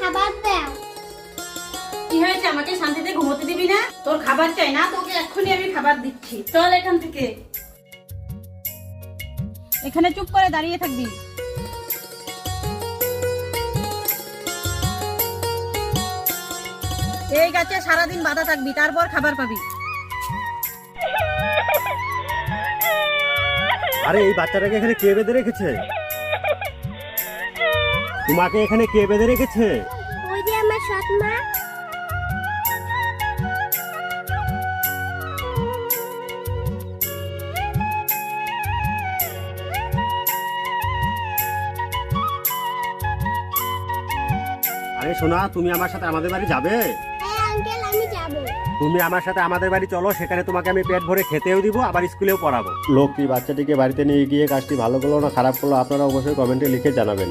খাবার দাও। কি হয়েছে, আমাকে শান্তিতে ঘুমোতে দিবি না? তোর খাবার চাই না? তোকে এক্ষুনি আমি খাবার দিচ্ছি, চল এখান থেকে। এখানে চুপ করে দাঁড়িয়ে থাকবি। এই গাছে সারাদিন বাঁধা থাকবি, তারপর খাবার পাবি। আরে এই বাচ্চাটাকে এখানে কে বেঁধে রেখেছে? তোমাকে এখানে কে বেঁধে রেখেছে? ওই যে আমার সৎ মা। আরে সোনা, তুমি আমার সাথে আমাদের বাড়ি যাবে? হ্যাঁ আঙ্কেল, আমি যাব। তুমি আমার সাথে আমাদের বাড়ি চলো, সেখানে তোমাকে আমি পেট ভরে খেতেও দিব, আবার স্কুলেও পড়াবো। লোকটি বাচ্চাটিকে বাড়িতে নিয়ে গিয়ে কাজটি ভালো করলো না খারাপ করলো আপনারা অবশ্যই কমেন্টে লিখে জানাবেন।